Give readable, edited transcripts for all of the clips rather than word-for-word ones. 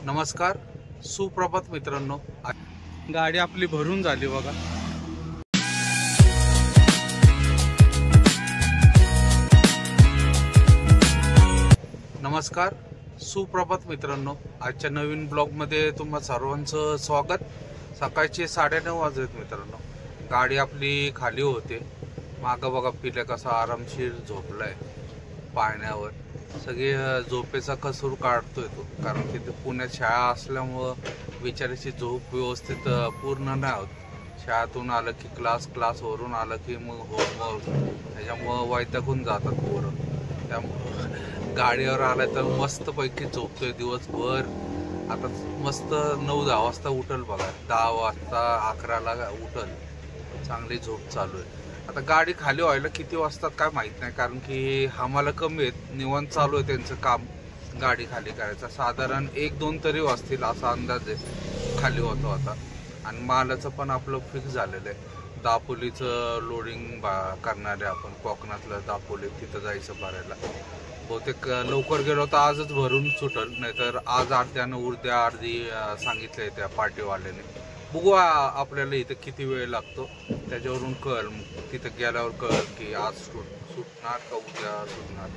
नमस्कार, सुप्रभात मित्रांनो। गाडी आपली भरून झाली बघा। नमस्कार, सुप्रभात मित्रांनो। आजच्या नवीन ब्लॉग मध्ये तुम्हा सर्वांचं स्वागत। सकाळचे 9:30 वाजलेत मित्रांनो। गाडी आपली खाली होते। मागं बघा पिल्या कसा आरामशीर झोपलाय पाण्यावर। सगळे झोपेचा कसूर काढतोय तो, कारण की पुण्यात शाळा असल्यामुळं बिचारीची झोप व्यवस्थित पूर्ण नाही होत। शाळेतून आलं की क्लास वरून आलं की मग होमवर्क, त्याच्यामुळं वैतागून जातात पोरं। त्यामुळं गाडीवर आलं तर मस्तपैकी झोपतोय दिवसभर। आता मस्त 9-10 वाजता उठल बघा, 10 वाजता 11ला उठल। चांगली झोप चालू आहे। आता गाडी खाली व्हायला किती वाजतात काय माहित नाही, कारण की आम्हाला कमी आहेत, निवांत चालू आहे त्यांचं काम गाडी खाली करायचं। साधारण 1-2 तरी वाजतील असा अंदाज आहे खाली होतो आता। आणि मालाचं पण आपलं फिक्स झालेलं आहे। दापोलीचं लोडिंग करणारे आपण, कोकणातलं दापोली, तिथं जायचं भरायला। बहुतेक लवकर गेलो तर आजच भरून सुटल, नाहीतर आज अर्ध्यानं उद्या अर्धी सांगितलंय त्या पार्टीवाल्याने। बघू आपल्याला इथं किती वेळ लागतो, त्याच्यावरून कळल। तिथं गेल्यावर कळल की आज सुटणार का उद्या सुटणार।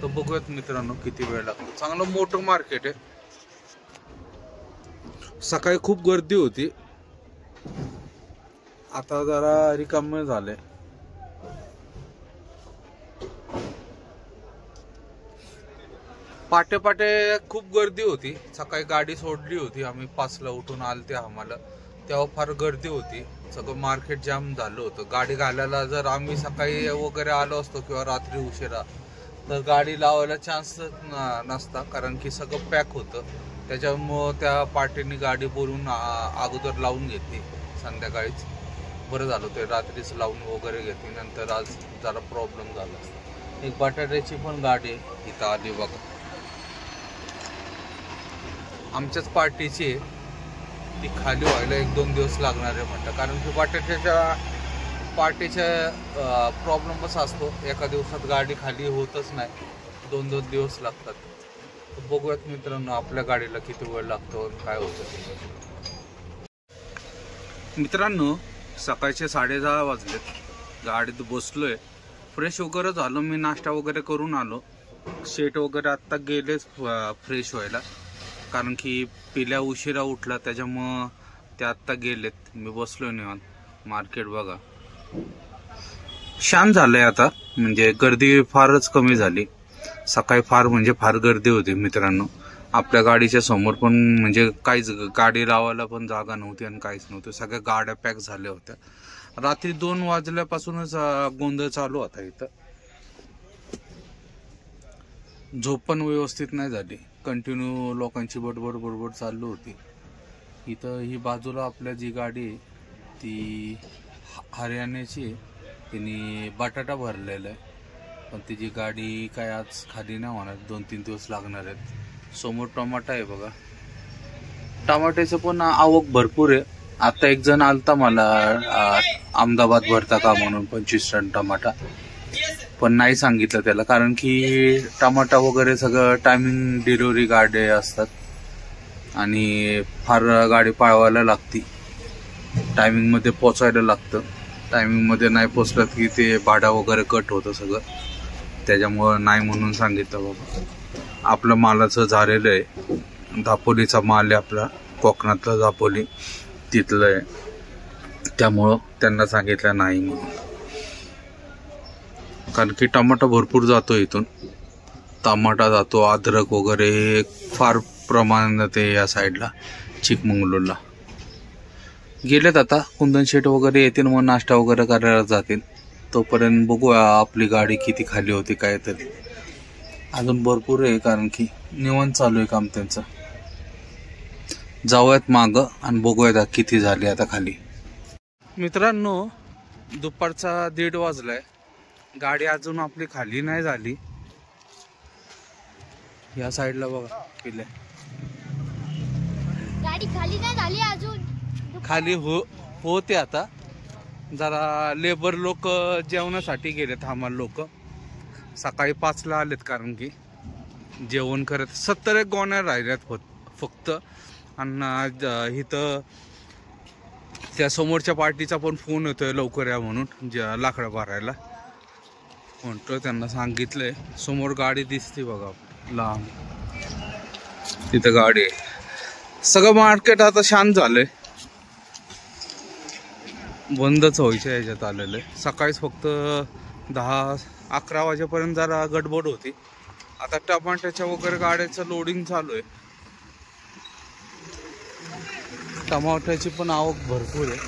तर बघूयात मित्रांनो किती वेळ लागतो। चांगलं मोठं मार्केट आहे। सकाळी खूप गर्दी होती, आता जरा रिकामे झाले। पाटे खूप गर्दी होती। सकाळी गाडी सोडली होती आम्ही, 5ला उठून आलते आम्हाला, तेव्हा फार गर्दी होती। सगळं मार्केट जाम झालं होतं। गाडी घालायला जर आम्ही सकाळी वगैरे आलो असतो किंवा रात्री उशिरा, तर गाडी लावायला चान्स नसता, कारण की सगळं पॅक होतं। त्याच्यामुळं त्या पार्टीने गाडी बोलून अगोदर लावून घेतली संध्याकाळीच। बरं झालं ते रात्रीच लावून वगैरे घेतली, नंतर आज जरा प्रॉब्लेम झाला असता। एक बटाट्याची पण गाडी इथं आली बघा, आमच्याच पार्टीची। ती खाली व्हायला 1-2 दिवस लागणार आहे म्हणतात, कारण की बटाट्याच्या पार्टीच्या प्रॉब्लेम कसा असतो, एका दिवसात गाडी खाली होतच नाही, 2-2 दिवस लागतात। तर बघूयात मित्रांनो आपल्या गाडीला किती वेळ लागतो आणि काय होतं। मित्रांनो सकाळचे 10:30 वाजलेत, गाडीत बसलोय, फ्रेश वगैरे झालो मी, नाश्ता वगैरे करून आलो। शेट वगैरे आत्ता गेलेच फ्रेश व्हायला, कारण की पिल्या उशिरा उठला, त्याच्यामुळं ते आत्ता गेलेत। मी बसलोय निवांत। मार्केट बघा शांत झालंय आता, म्हणजे गर्दी फारच कमी झाली। सकाळी फार गर्दी होती मित्रांनो। आपल्या गाडीच्या समोर पण म्हणजे काहीच गाडी लावायला पण जागा नव्हती आणि काहीच नव्हतं, सगळ्या गाड्या पॅक झाल्या होत्या। रात्री 2 वाजल्यापासूनच गोंधळ चालू होता इथं। झोप पण व्यवस्थित नाही झाली, कंटिन्यू लोकांची बडबड चालू होती इथं। ही बाजूला आपल्या जी गाडी आहे ती हरियाणाची, तिने बटाटा भरलेला आहे, पण तिची गाडी काय आज खाली नाही होणार, 2-3 दिवस लागणार आहेत। समोर टमाटा आहे बघा, टमाट्याचं पण आवक भरपूर आहे। आता एक जण आलता मला अहमदाबाद भरता का म्हणून 25 टन टमाटा, पण नाही सांगितलं त्याला, कारण की टमाटा वगैरे सगळं टायमिंग डिलिव्हरी गाडी असतात आणि फार गाडी पळवायला लागती, टायमिंग मध्ये पोचायला लागतं। टायमिंग मध्ये नाही पोचलं की ते भाडा वगैरे कट होतं सगळं, त्याच्यामुळं नाही म्हणून सांगितलं बाबा। आपलं मालाचं झालेलं आहे, दापोलीचा माल आहे आपला, कोकणातला दापोली तिथलं आहे, त्यामुळं त्यांना सांगितलं नाही म्हणून। कारण की टमाटा भरपूर जातो इथून, टमाटा जातो, अद्रक वगैरे फार प्रमाणात आहे या साईडला, चिकमंगळूरला। गेलेत आता कुंदन शेट वगैरे येतील, मग नाश्ता वगैरे करायला जातील। तोपर्यंत बघूया आपली गाडी किती खाली होती काय तरी। अजून भरपूर आहे, कारण की निवांत चालू आहे काम त्यांचं। जाऊयात मागं आणि बघूयात किती झाली आता खाली। मित्रांनो दुपारचा 1:30 वाजलाय, गाडी अजून आपली खाली नाही झाली। या साईडला बघा पिले, गाडी खाली नाही झाली अजून, खाली होते आता। जरा लेबर लोक जेवणासाठी गेलेत, आम्हाला लोक सकाळी 5ला आलेत, कारण की जेवण करत 70 गोण्या राहिल्यात फक्त. आणि इथं त्या समोरच्या पार्टीचा पण फोन येतोय लवकर या म्हणून, लाकडं भरायला म्हणतो. त्यांना सांगितलंय. समोर गाडी दिसते बघा लांब, तिथं गाडी आहे. सगळं मार्केट आता शांत झालंय, बंदच व्हायच्या ह्याच्यात आलेलं आहे. सकाळीच फक्त 10-11 वाजेपर्यंत जरा गडबड होती. आता टमाट्याच्या वगैरे गाड्याचं लोडिंग चालू आहे. टमाट्याची पण आवक भरपूर आहे.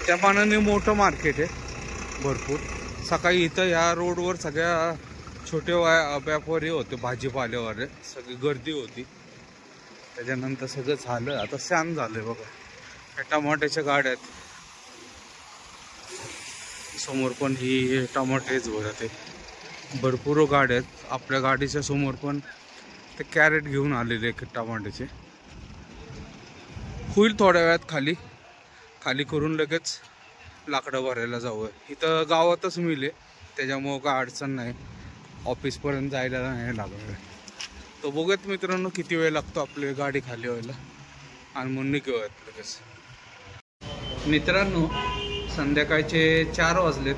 त्या मानाने मोठं मार्केट आहे भरपूर. सकाळी इथं या रोडवर सगळ्या छोटे व्यापारी होते, भाजीपाल्यावर सगळी गर्दी होती. त्याच्यानंतर सगळं झालं, आता शांत झालंय बघा. ह्या टमाट्याच्या गाड्या आहेत समोर पण, ही टमाटेच भरत आहे. भरपूर गाड्या आहेत. आपल्या गाडीच्या समोर पण ते कॅरेट घेऊन आलेले टमाट्याचे. होईल थोड्या वेळात खाली करून लगेच लाकडं भरायला जाऊ. इथं गावातच मिळेल, त्याच्यामुळं काय अडचण नाही, ऑफिसपर्यंत जायला नाही लागलं. तर बघूयात मित्रांनो किती वेळ लागतो आपली गाडी खाली व्हायला, आणि मग निघूयात लगेच. मित्रांनो संध्याकाळचे 4 वाजलेत.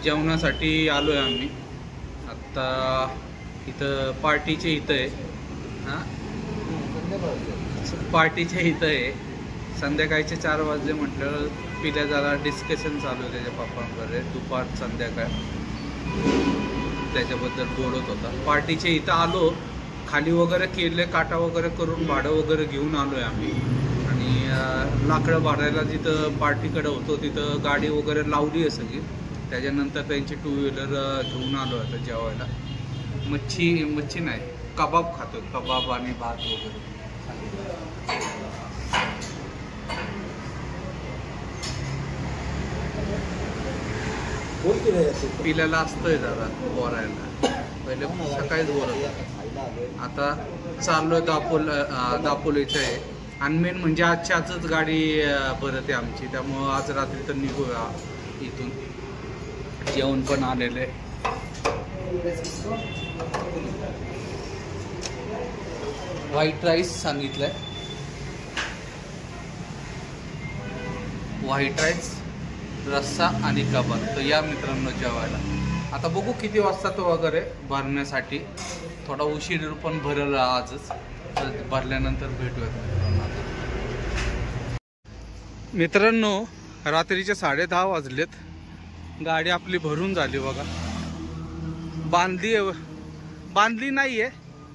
जेवणासाठी आलो आहे आम्ही. आत्ता इथं पार्टीचे इथं आहे. हां, पार्टीच्या इथं आहे. संध्याकाळचे 4 वाजले म्हटलं, पिल्या जरा डिस्कशन चालू आहे त्याच्या पप्पांकडे, दुपार संध्याकाळ त्याच्याबद्दल बोलत होता. पार्टीच्या इथं आलो, खाली वगैरे केले, काटा वगैरे करून भाडं वगैरे घेऊन आलो आहे आम्ही. आणि लाकडं भाडायला जिथं पार्टीकडे होतो तिथं गाडी वगैरे लावली आहे सगळी. त्याच्यानंतर त्यांची 2 व्हीलर घेऊन आलो आता जेवायला. मच्छी नाही, कबाब खातो, कबाब आणि भात वगैरे. पिल्याला असतंय जरा बोलायला, पहिले सकाळीच बोलत. आता चाललोय दापोलीचं आहे. आणि मेन म्हणजे आजच गाडी भरत आहे आमची, त्यामुळं आज रात्री तर निघूया इथून. जेवण पण आलेलं आहे. व्हाईट राईस सांगितलंय, व्हाईट राईस, रस्सा आणि कबाब. तर या मित्रांनो जेवायला. आता बघू किती वाजता तो वगैरे भरण्यासाठी. थोडा उशीर पण भरेल आजच, भरल्यानंतर भेटूयात मित्रांनो. रात्रीचे 10:30 वाजलेत. गाडी आपली भरून झाली बघा. बांधली नाहीये,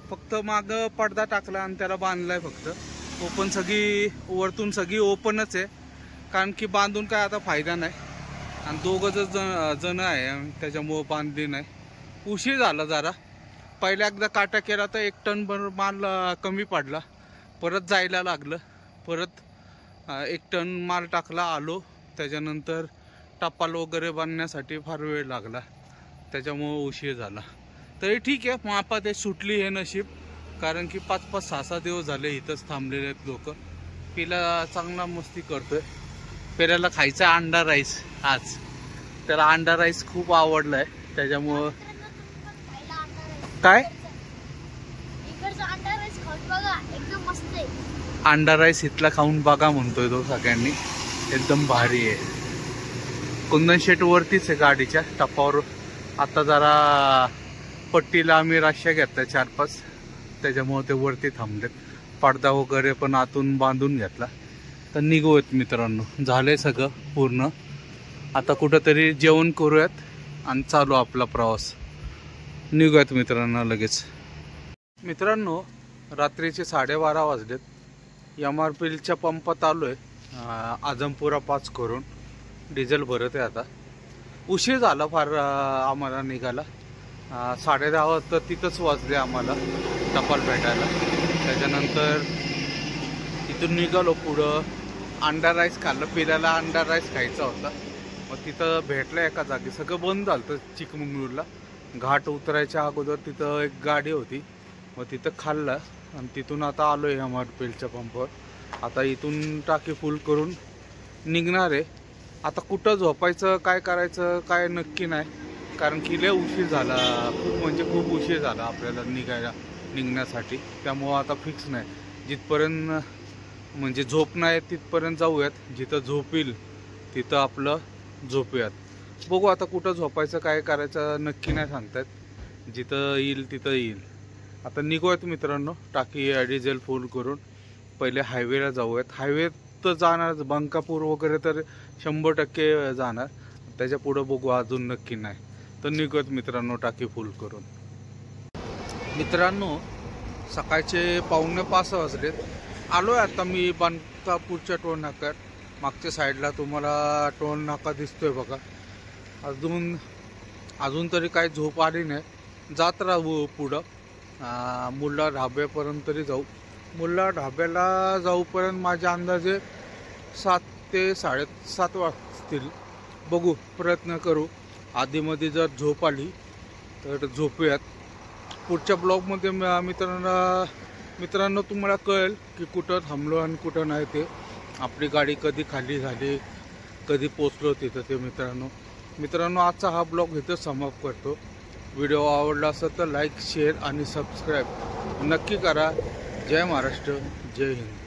फक्त माग पडदा टाकला आणि त्याला बांधलाय फक्त. ओपन सगळी वरतून सगळी ओपनच आहे, कारण की बांधून काय आता फायदा नाही. आणि 2 जण आहे, त्याच्यामुळं बांधली नाही. उशीर झाला जरा. पहिल्या एकदा काटा केला तर 1 टन माल कमी पडला, परत जायला लागलं. परत 1 टन माल टाकला, आलो. त्याच्यानंतर टपाल वगैरे बांधण्यासाठी फार वेळ लागला, त्याच्यामुळं उशीर झाला. तरी ठीक आहे, मापात ते सुटली हे नशीब, कारण की 5-6 दिवस झाले इथंच थांबलेले आहेत लोक. पिला चांगला मस्ती करतोय. पेऱ्याला खायचा अंडा राईस आज. त्याला अंडा राईस खूप आवडलाय, त्याच्यामुळं काय अंडा राईस इथला खाऊन बघा म्हणतोय तो सगळ्यांनी. एकदम भारी आहे. कुंदन शेट वरतीच आहे गाडीच्या टपावर. आता जरा पट्टीला आम्ही राश्या घेतल्या 4-5, त्याच्यामुळे ते वरती थांबलेत. पडदा वगैरे पण आतून बांधून घेतला. तर निघूयात मित्रांनो, झालंय सगळं पूर्ण. आता कुठंतरी जेवण करूयात आणि चालू आपला प्रवास. निघूयात मित्रांनो लगेच. मित्रांनो रात्रीचे 12:30 वाजलेत. MRPLच्या पंपात आलो आहे, आजमपुरा 5 करून डिझेल भरत आहे. आता उशीर झाला फार आम्हाला निघाला. 10:30 तर तिथंच वाजले आम्हाला टपाल भेटायला. त्याच्यानंतर तिथून निघालो पुढं. अंडा राईस खाल्लं, पिल्याला अंडा राईस खायचा होता. मग तिथं भेटलं एका जागी. सगळं बंद झालं होतं चिकमंगळूरला. घाट उतरायच्या अगोदर तिथं एक गाडी होती, मग तिथं खाल्लं. आणि तिथून आता आलो आहे MRPLच्या पंपावर. आता इथून टाकी फुल करून निघणार आहे. आता कुठं झोपायचं, काय करायचं काय नक्की नाही, कारण की लय उशीर झाला. खूप म्हणजे खूप उशीर झाला आपल्याला निघायला. निघण्यासाठी, त्यामुळं आता फिक्स नाही. जिथपर्यंत म्हणजे झोप नाही तिथपर्यंत जाऊयात. जिथं झोप येईल तिथं आपलं झोपूयात. बघू आता कुठं झोपायचं काय करायचं नक्की नाही सांगतात. जिथं येईल तिथं येईल. आता निघूयात मित्रांनो टाकी डिझेल फुल करून. पहिले हायवेला जाऊयात. हायवे तर जाणार बंकापूर वगैरे तर 100% जाणार. त्याच्या पुढं बघू अजून नक्की नाही. तर निघूयात मित्रांनो टाकी फुल करून. मित्रांनो सकाळचे 4:45 वाजलेत. आलोय आता मी बंकापूरच्या टोल नाक्यात. मागच्या साईडला तुम्हाला टोल नाका दिसतोय बघा. अजून तरी काही झोप आली नाही. जात राहू पुढं मुल्ला ढाब्यापर्यंत तरी जाऊ. मुल्ला ढाब्याला जाऊपर्यंत माझ्या अंदाजे 7 ते 7:30 वाजतील. बघू प्रयत्न करू. आधीमध्ये जर झोप आली तर झोपूयात. पुढच्या ब्लॉगमध्ये मित्रांनो तुम्हाला कळेल की कुठं थांबलो आणि कुठं नाही ते. आपली गाडी कधी खाली झाली, कधी पोचलो तिथं ते. मित्रांनो आजचा हा ब्लॉग इथं समाप्त करतो. व्हिडिओ आवडला असेल तर लाईक, शेअर आणि सबस्क्राईब नक्की करा. जय महाराष्ट्र, जय हिंद.